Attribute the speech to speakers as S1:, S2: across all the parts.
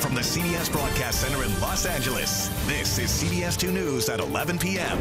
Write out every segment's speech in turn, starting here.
S1: from the CBS Broadcast Center in Los Angeles, this is CBS 2 News at 11 p.m.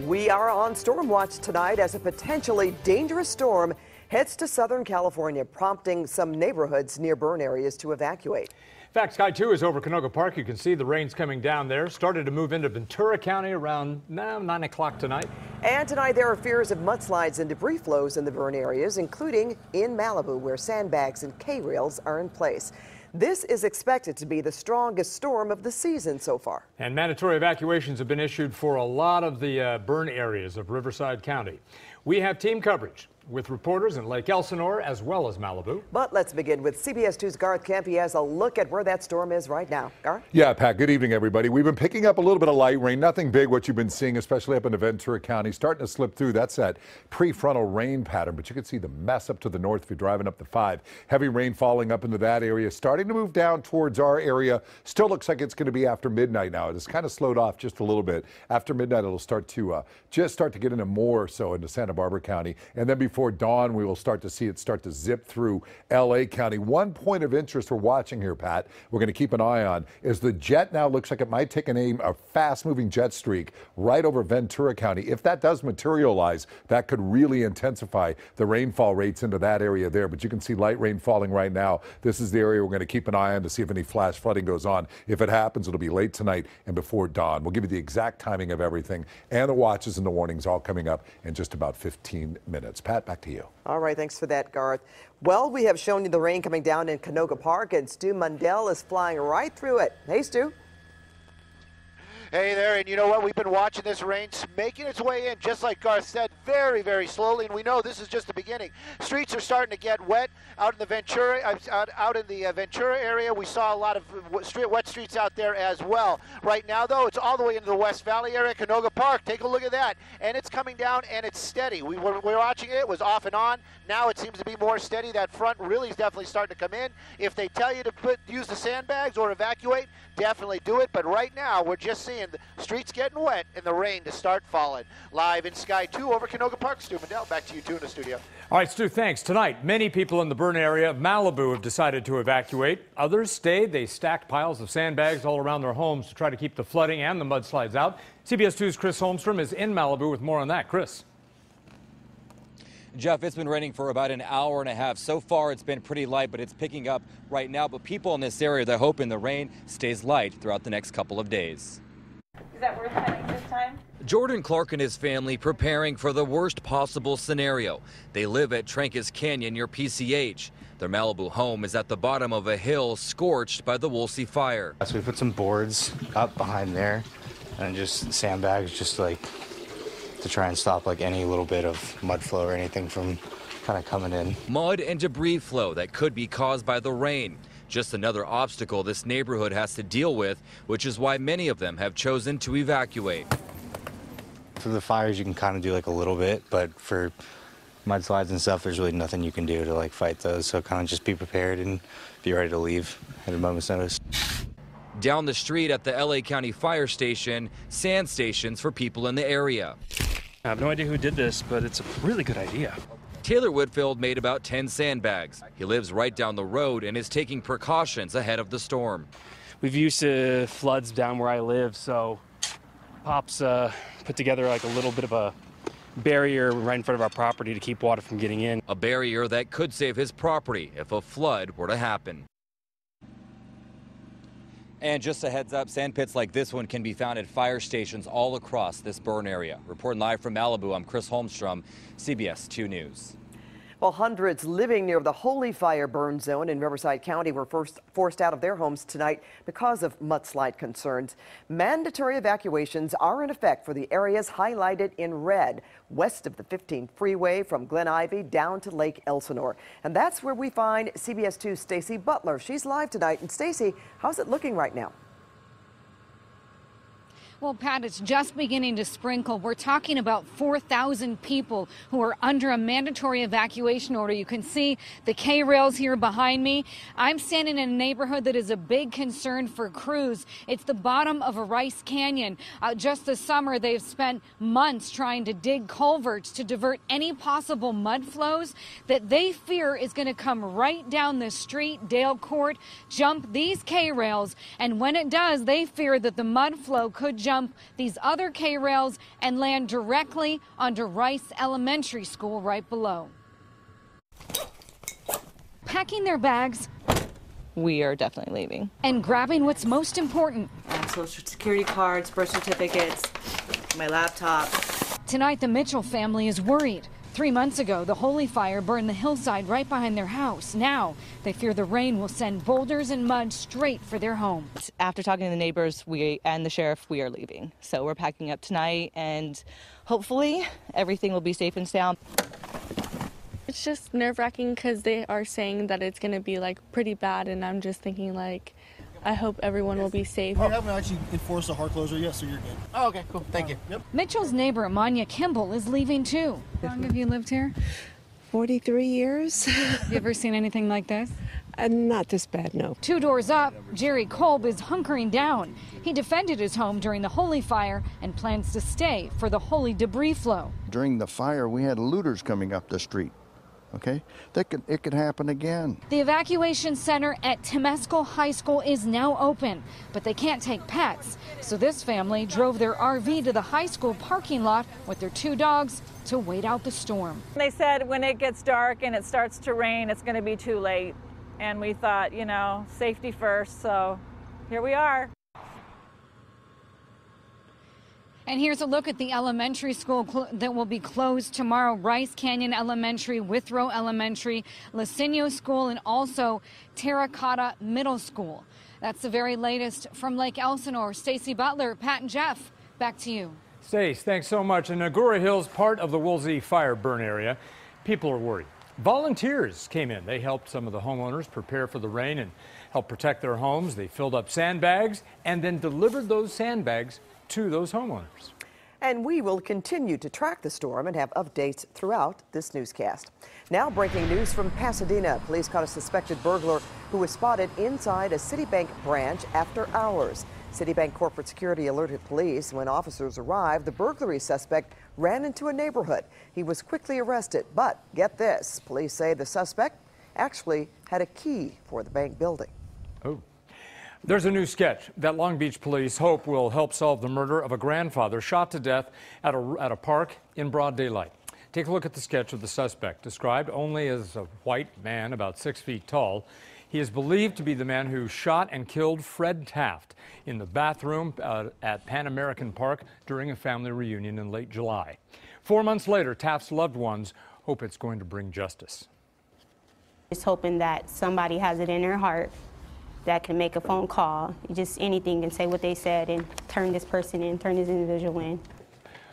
S2: We are on storm watch tonight as a potentially dangerous storm heads to Southern California, prompting some neighborhoods near burn areas to evacuate.
S3: In fact, Sky 2 is over Canoga Park. You can see the rain's coming down there. Started to move into Ventura County around 9 o'clock tonight.
S2: And tonight there are fears of mudslides and debris flows in the burn areas, including in Malibu, where sandbags and K-rails are in place. This is expected to be the strongest storm of the season so far.
S3: And mandatory evacuations have been issued for a lot of the burn areas of Riverside County. We have team coverage with reporters in Lake Elsinore as well as Malibu.
S2: But let's begin with CBS 2's Garth Kemp. He has a look at where that storm is right now. Garth?
S4: Yeah, Pat, good evening, everybody. We've been picking up a little bit of light rain, nothing big what you've been seeing, especially up in Ventura County, starting to slip through. That's that prefrontal rain pattern, but you can see the mess up to the north if you're driving up the 5. Heavy rain falling up into that area, starting to move down towards our area. Still looks like it's going to be after midnight now. It has kind of slowed off just a little bit. After midnight, it'll start to get into more so into Santa Barbara County. And then before dawn, we will start to see it start to zip through L.A. County. One point of interest we're watching here, Pat, we're going to keep an eye on, is the jet now looks like it might take a fast-moving jet streak right over Ventura County. If that does materialize, that could really intensify the rainfall rates into that area there. But you can see light rain falling right now. This is the area we're going to keep an eye on to see if any flash flooding goes on. If it happens, it'll be late tonight and before dawn. We'll give you the exact timing of everything and the watches and the warnings all coming up in just about 15 minutes. Pat, back to you.
S2: All right, thanks for that, Garth. Well, we have shown you the rain coming down in Canoga Park, and Stu Mundell is flying right through it. Hey, Stu.
S5: Hey there, and you know what? We've been watching this rain making its way in, just like Garth said, very, very slowly, and we know this is just the beginning. Streets are starting to get wet out in the Ventura area. We saw a lot of wet streets out there as well. Right now, though, it's all the way into the West Valley area, Canoga Park. Take a look at that, and it's coming down, and it's steady. We were watching it. It was off and on. Now it seems to be more steady. That front really is definitely starting to come in. If they tell you to use the sandbags or evacuate, definitely do it. But right now, we're just seeing the streets getting wet and the rain to start falling. Live in Sky 2 over Canoga Park. Stu Mundell, back to you 2 in the studio.
S3: All right, Stu, thanks. Tonight, many people in the burn area of Malibu have decided to evacuate. Others stayed. They stacked piles of sandbags all around their homes to try to keep the flooding and the mudslides out. CBS 2's Chris Holmstrom is in Malibu with more on that. Chris.
S6: Jeff, it's been raining for about an hour and a half. So far, it's been pretty light, but it's picking up right now. But people in this area, they're hoping the rain stays light throughout the next couple of days.
S7: Is that worth cutting this time?
S6: Jordan Clark and his family preparing for the worst possible scenario. They live at Trancas Canyon near PCH. Their Malibu home is at the bottom of a hill scorched by the Woolsey fire.
S8: So we put some boards up behind there and just sandbags just like to try and stop like any little bit of mud flow or anything from kind of coming in.
S6: Mud and debris flow that could be caused by the rain. Just another obstacle this neighborhood has to deal with, which is why many of them have chosen to evacuate.
S8: For the fires, you can kind of do like a little bit, but for mudslides and stuff, there's really nothing you can do to like fight those. So kind of just be prepared and be ready to leave at a moment's notice.
S6: Down the street at the LA County Fire Station, sand stations for people in the area.
S9: I have no idea who did this, but it's a really good idea.
S6: Taylor Whitfield made about 10 sandbags. He lives right down the road and is taking precautions ahead of the storm.
S9: We've used floods down where I live, so Pop's put together like a little bit of a barrier right in front of our property to keep water from getting in.
S6: A barrier that could save his property if a flood were to happen. And just a heads up, sand pits like this one can be found at fire stations all across this burn area. Reporting live from Malibu, I'm Chris Holmstrom, CBS 2 News.
S2: Well, hundreds living near the Holy Fire burn zone in Riverside County were forced out of their homes tonight because of mudslide concerns. Mandatory evacuations are in effect for the areas highlighted in red, west of the 15 freeway from Glen Ivy down to Lake Elsinore. And that's where we find CBS 2's Stacy Butler. She's live tonight. And Stacy, how's it looking right now?
S10: Well, Pat, it's just beginning to sprinkle. We're talking about 4,000 people who are under a mandatory evacuation order. You can see the K-rails here behind me. I'm standing in a neighborhood that is a big concern for crews. It's the bottom of a rice canyon. Just this summer, they've spent months trying to dig culverts to divert any possible mud flows that they fear is going to come right down the street, Dale Court, jump these K-rails. And when it does, they fear that the mud flow could jump these other K-rails and land directly onto Rice Elementary School right below. Packing their bags.
S11: We are definitely leaving.
S10: And grabbing what's most important.
S11: Social security cards, birth certificates, my laptop.
S10: Tonight, the Mitchell family is worried. 3 months ago, the holy fire burned the hillside right behind their house. Now, they fear the rain will send boulders and mud straight for their home.
S11: After talking to the neighbors and the sheriff, we are leaving. So we're packing up tonight, and hopefully everything will be safe and sound.
S12: It's just nerve-wracking because they are saying that it's going to be like pretty bad, and I'm just thinking like, I hope everyone will be safe.
S13: We haven't actually enforced a hard closure yet, so you're good.
S5: Oh, okay, cool. Thank you.
S13: Yep.
S10: Mitchell's neighbor, Amanya Kimball, is leaving too. How long have you lived here?
S14: 43 years.
S10: Have you ever seen anything like this?
S14: Not this bad, no.
S10: 2 doors up, Jerry Kolb is hunkering down. He defended his home during the holy fire and plans to stay for the holy debris flow.
S15: During the fire, we had looters coming up the street. Okay, it could happen again.
S10: The evacuation center at Temescal High School is now open, but they can't take pets. So this family drove their RV to the high school parking lot with their 2 dogs to wait out the storm.
S7: They said when it gets dark and it starts to rain, it's going to be too late. And we thought, you know, safety first, so here we are.
S10: And here's a look at the elementary school that will be closed tomorrow. Rice Canyon Elementary, Withrow Elementary, Lacinio School, and also Terracotta Middle School. That's the very latest from Lake Elsinore. Stacy Butler, Pat and Jeff, back to you.
S3: Stace, thanks so much. In Agoura Hills, part of the Woolsey fire burn area, people are worried. Volunteers came in. They helped some of the homeowners prepare for the rain and help protect their homes. They filled up sandbags and then delivered those sandbags to those homeowners.
S2: And we will continue to track the storm and have updates throughout this newscast. Now, breaking news from Pasadena. Police caught a suspected burglar who was spotted inside a Citibank branch after hours. Citibank corporate security alerted police. When officers arrived, the burglary suspect ran into a neighborhood. He was quickly arrested, but get this, police say the suspect actually had a key for the bank building.
S3: Oh. There's a new sketch that Long Beach police hope will help solve the murder of a grandfather shot to death at a park in broad daylight. Take a look at the sketch of the suspect, described only as a white man about 6 feet tall. He is believed to be the man who shot and killed Fred Taft in the bathroom at Pan American Park during a family reunion in late July. 4 months later, Taft's loved ones hope it's going to bring justice.
S16: Just hoping that somebody has it in their heart that can make a phone call, just anything, and say what they said and turn this person in, turn this individual in.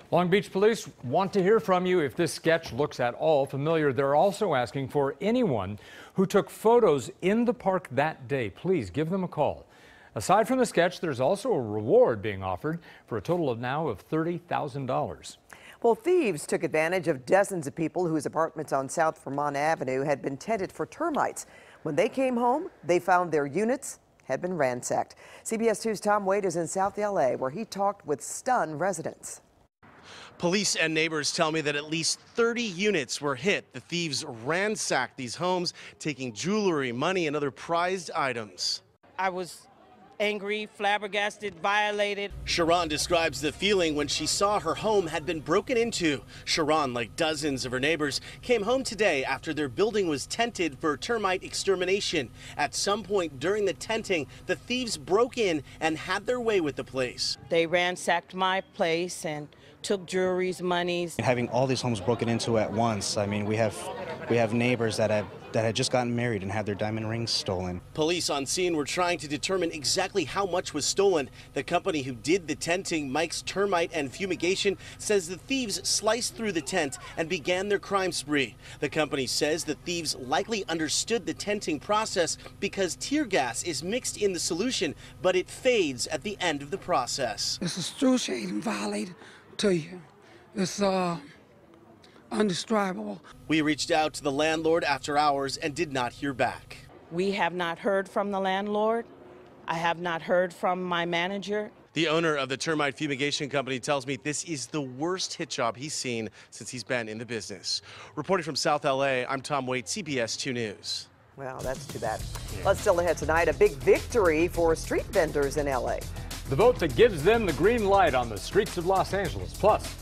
S3: Long Beach police want to hear from you if this sketch looks at all familiar. They're also asking for anyone who took photos in the park that day. Please give them a call. Aside from the sketch, there's also a reward being offered for a total of now of $30,000.
S2: Well, thieves took advantage of dozens of people whose apartments on South Vermont Avenue had been tented for termites. When they came home, they found their units had been ransacked. CBS 2's Tom Wade is in South LA, where he talked with stunned residents.
S17: Police and neighbors tell me that at least 30 units were hit. The thieves ransacked these homes, taking jewelry, money, and other prized items.
S18: I was angry, flabbergasted, violated.
S17: Sharon describes the feeling when she saw her home had been broken into. Sharon, like dozens of her neighbors, came home today after their building was tented for termite extermination. At some point during the tenting, the thieves broke in and had their way with the place.
S18: They ransacked my place and took jewelries, monies.
S8: Having all these homes broken into at once, I mean, we have neighbors that have that had just gotten married and had their diamond rings stolen.
S17: Police on scene were trying to determine exactly how much was stolen. The company who did the tenting, Mike's Termite and Fumigation, says the thieves sliced through the tent and began their crime spree. The company says the thieves likely understood the tenting process because tear gas is mixed in the solution, but it fades at the end of the process.
S19: It's excruciating violation to you. It's undescribable.
S17: We reached out to the landlord after hours and did not hear back.
S18: We have not heard from the landlord. I have not heard from my manager.
S17: The owner of the termite fumigation company tells me this is the worst hit job he's seen since he's been in the business. Reporting from South LA, I'm Tom Waite, CBS 2 News.
S2: Well, that's too bad. Let's still ahead tonight. A big victory for street vendors in LA.
S3: The vote that gives them the green light on the streets of Los Angeles. Plus,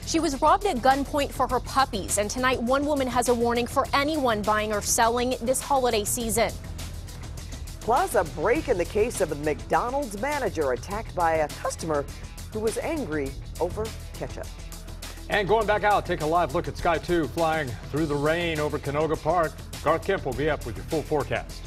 S20: she was robbed at gunpoint for her puppies, and tonight one woman has a warning for anyone buying or selling this holiday season.
S2: Plus, a break in the case of a McDonald's manager attacked by a customer who was angry over ketchup.
S3: and going back out, take a live look at Sky 2 flying through the rain over Canoga Park. Garth Kemp will be up with your full forecast.